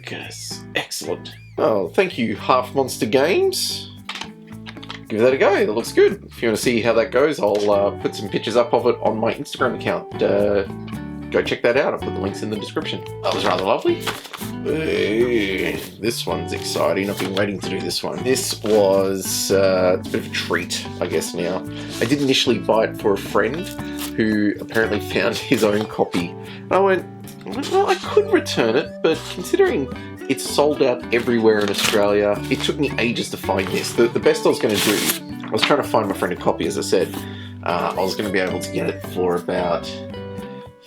focus. Excellent. Oh, thank you, Half Monster Games. Give that a go. It looks good. If you want to see how that goes, I'll put some pictures up of it on my Instagram account. Go check that out. I'll put the links in the description. That was rather lovely. Ooh, this one's exciting. I've been waiting to do this one. This was a bit of a treat, I guess, now. I did initially buy it for a friend who apparently found his own copy. And I went, well, I could return it, but considering it's sold out everywhere in Australia, it took me ages to find this. The best I was going to do, I was trying to find my friend a copy, as I said. I was going to be able to get it for about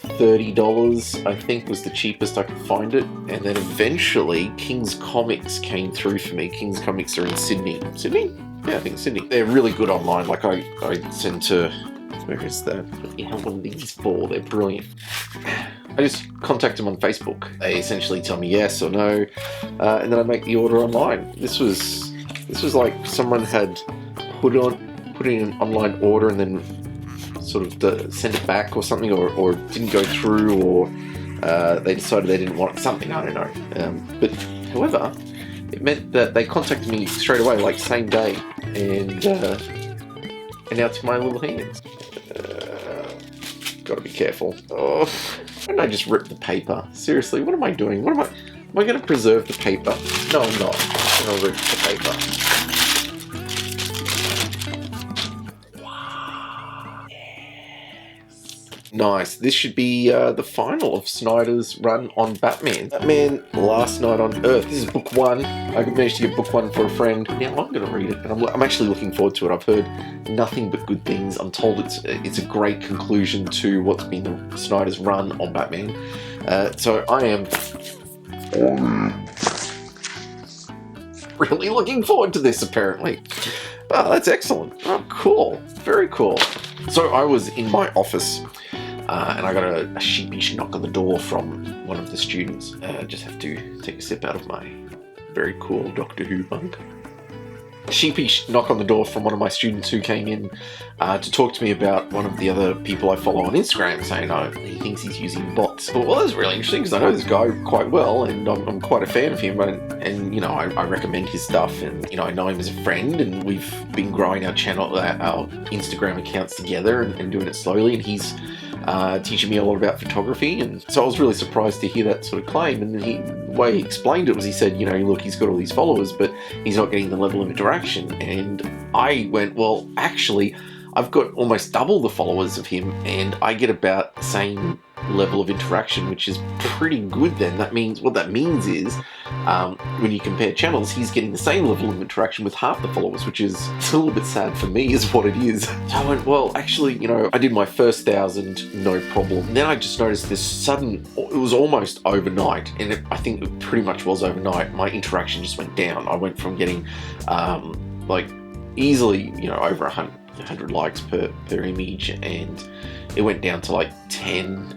$30, I think, was the cheapest I could find it. And then eventually King's Comics came through for me. King's Comics are in Sydney. Sydney? Yeah, I think Sydney. They're really good online. Like I send to, where is that? What do you have one of these for? They're brilliant. I just contact them on Facebook. They essentially tell me yes or no, and then I make the order online. This was like someone had put in an online order and then sort of sent it back or something, or didn't go through, or they decided they didn't want something. I don't know. But however, it meant that they contacted me straight away, like same day, and now it's in my little hands. Gotta be careful. Oh. Why don't I just rip the paper? Seriously, what am I doing? Am I going to preserve the paper? No, I'm not. I'm going to rip the paper. Wow. Yes. Nice. This should be the final of Snyder's run on Batman. Batman Last Night on Earth. This is book 1. I managed to get book 1 for a friend. Now I'm going to read it, and I'm actually looking forward to it. I've heard nothing but good things. I'm told it's a great conclusion to what's been the Snyder's run on Batman. So I am really looking forward to this, apparently. Oh, that's excellent. Oh, cool. Very cool. So I was in my office, and I got a sheepish knock on the door from one of the students. Just have to take a sip out of my very cool Doctor Who mug. Sheepish knock on the door from one of my students who came in to talk to me about one of the other people I follow on Instagram, saying, oh, he thinks he's using bots. Well, that's really interesting, because I know this guy quite well, and I'm quite a fan of him, and you know, I recommend his stuff, and you know, I know him as a friend, and we've been growing our channel, our Instagram accounts together, and doing it slowly, and he's teaching me a lot about photography, and so I was really surprised to hear that sort of claim. And the way he explained it was, he said, you know, look, he's got all these followers, but he's not getting the level of interaction. And I went, well, actually, I've got almost double the followers of him, and I get about the same level of interaction, which is pretty good. Then that means, what that means is, when you compare channels, he's getting the same level of interaction with half the followers, which is a little bit sad for me, is what it is. So I went, well, actually, you know, I did my first 1,000, no problem. Then I just noticed this sudden, it was almost overnight, and I think it pretty much was overnight, my interaction just went down. I went from getting like easily, you know, over 100 likes per image, and it went down to like 10,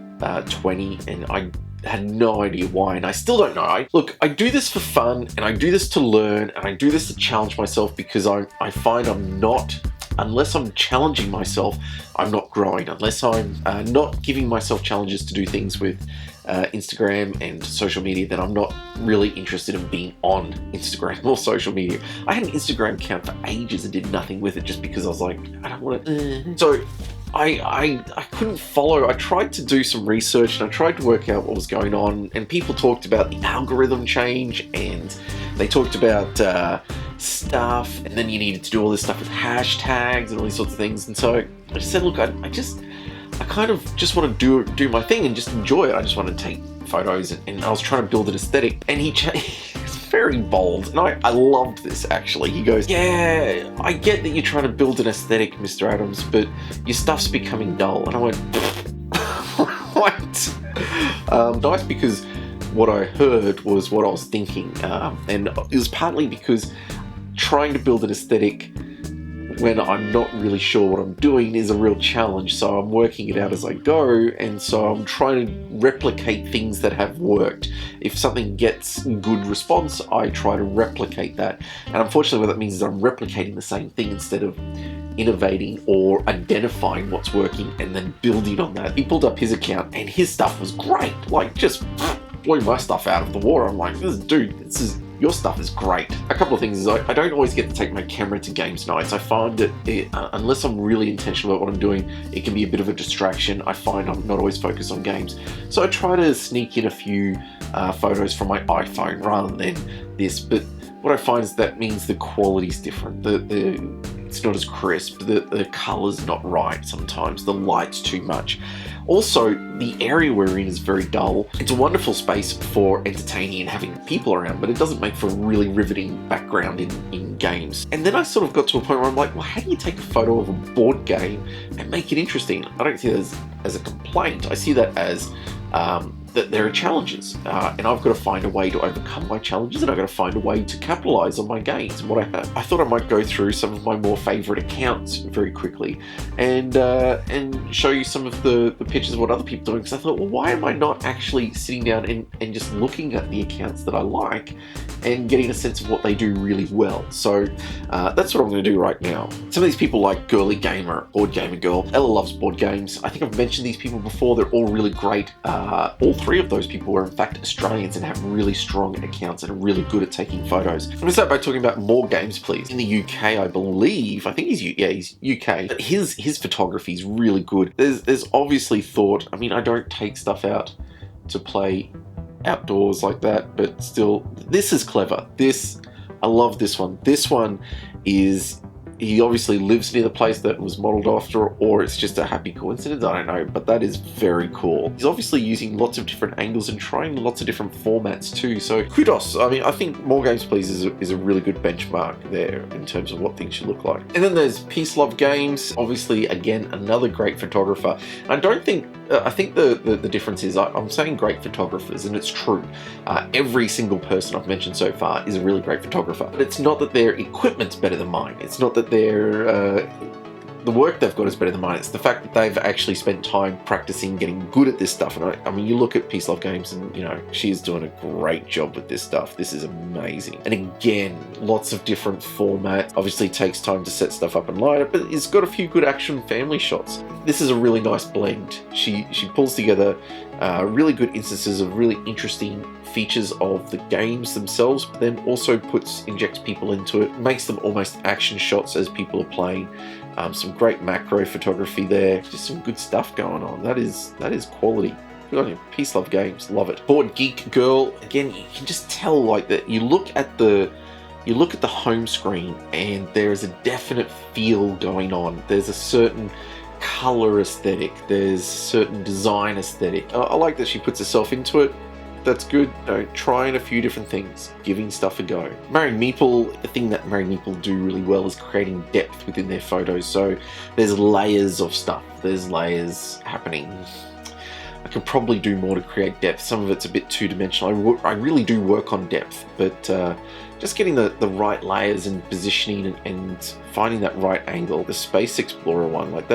20, and I had no idea why, and I still don't know. Look, I do this for fun, and I do this to learn, and I do this to challenge myself, because I find I'm not, unless I'm challenging myself, I'm not growing. Unless I'm not giving myself challenges to do things with Instagram and social media, then I'm not really interested in being on Instagram or social media. I had an Instagram account for ages and did nothing with it, just because I was like, I don't want to. So I couldn't follow. I tried to do some research, and I tried to work out what was going on, and people talked about the algorithm change, and they talked about stuff, and then you needed to do all this stuff with hashtags and all these sorts of things. And so I just said, look, I kind of just want to do my thing and just enjoy it. I just want to take photos, and I was trying to build an aesthetic, and he's very bold, and I loved this, actually. He goes, yeah, I get that you're trying to build an aesthetic, Mr. Adams, but your stuff's becoming dull. And I went, what? Nice, because what I heard was what I was thinking, and it was partly because trying to build an aesthetic when I'm not really sure what I'm doing is a real challenge. So I'm working it out as I go, and so I'm trying to replicate things that have worked. If something gets good response, I try to replicate that. And unfortunately, what that means is I'm replicating the same thing instead of innovating or identifying what's working and then building on that. He pulled up his account, and his stuff was great. Like, just blew my stuff out of the water. I'm like, your stuff is great. A couple of things is I don't always get to take my camera to games nights. I find that unless I'm really intentional about what I'm doing, it can be a bit of a distraction. I find I'm not always focused on games. So I try to sneak in a few photos from my iPhone rather than this. But what I find is that means the quality's different. It's not as crisp. The color's not right sometimes. The light's too much. Also, the area we're in is very dull. It's a wonderful space for entertaining and having people around, but it doesn't make for a really riveting background in games. And then I sort of got to a point where I'm like, well, how do you take a photo of a board game and make it interesting? I don't see that as a complaint. I see that as that there are challenges, and I've got to find a way to overcome my challenges, and I've got to find a way to capitalize on my gains. And what I thought I might go through some of my more favorite accounts very quickly and show you some of the pictures of what other people are doing, because I thought, well, why am I not actually sitting down and just looking at the accounts that I like and getting a sense of what they do really well? So that's what I'm going to do right now. Some of these people like Girly Gamer, Board Gamer Girl, Ella loves board games. I think I've mentioned these people before. They're all really great. All three of those people are in fact Australians and have really strong accounts and are really good at taking photos. I'm going to start by talking about More Games Please. In the UK, I believe, I think he's UK, but his photography is really good. There's obviously thought. I mean, I don't take stuff out to play outdoors like that, but still, this is clever. I love this one. This one is, he obviously lives near the place that was modelled after, or it's just a happy coincidence, I don't know, but that is very cool. He's obviously using lots of different angles and trying lots of different formats too, so kudos. I mean, I think More Games Please is a really good benchmark there in terms of what things should look like. And then there's Peace Love Games, obviously, again, another great photographer. I don't think, I think the difference is, I'm saying great photographers, and it's true. Every single person I've mentioned so far is a really great photographer, but it's not that their equipment's better than mine. It's not that the work they've got is better than mine. It's the fact that they've actually spent time practicing, getting good at this stuff. And I mean, you look at Peace Love Games and, you know, she's doing a great job with this stuff. This is amazing. And again, lots of different formats. Obviously takes time to set stuff up and light it, but it's got a few good action family shots. This is a really nice blend. She pulls together really good instances of really interesting features of the games themselves, but then also injects people into it, makes them almost action shots as people are playing. Some great macro photography there, just some good stuff going on. That is quality. Good on you. Peace Love Games, love it. Board Geek Girl, again, you can just tell like that. You look at the home screen and there's a definite feel going on. There's a certain color aesthetic. There's a certain design aesthetic. I like that she puts herself into it. That's good. Trying a few different things, giving stuff a go. Mary Meeple, the thing that Mary Meeple do really well is creating depth within their photos. So there's layers of stuff. There's layers happening. I could probably do more to create depth. Some of it's a bit two-dimensional. I really do work on depth, but just getting the right layers and positioning and finding that right angle. The Space Explorer one, like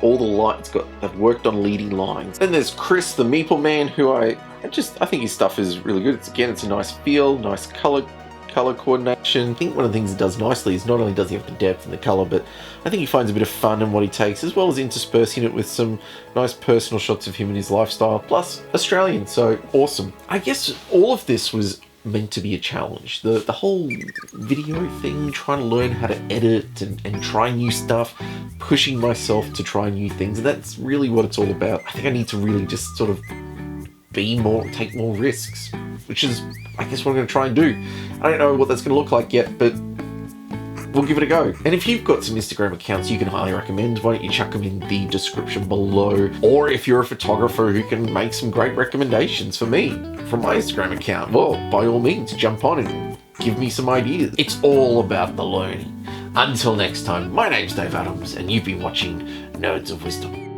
all the lights I've worked on leading lines. Then there's Chris, the Meeple Man, who I think his stuff is really good. It's a nice feel, nice color coordination. I think one of the things he does nicely is not only does he have the depth and the color, but I think he finds a bit of fun in what he takes, as well as interspersing it with some nice personal shots of him and his lifestyle, plus Australian, so awesome. I guess all of this was meant to be a challenge. The whole video thing, trying to learn how to edit and try new stuff, pushing myself to try new things, and that's really what it's all about. I think I need to really just sort of take more risks, which is, I guess, what I'm going to try and do. I don't know what that's going to look like yet, but we'll give it a go. And if you've got some Instagram accounts you can highly recommend, why don't you chuck them in the description below? Or if you're a photographer who can make some great recommendations for me from my Instagram account, well, by all means, jump on and give me some ideas. It's all about the learning. Until next time, my name's Dave Adams, and you've been watching Nerds of Wisdom.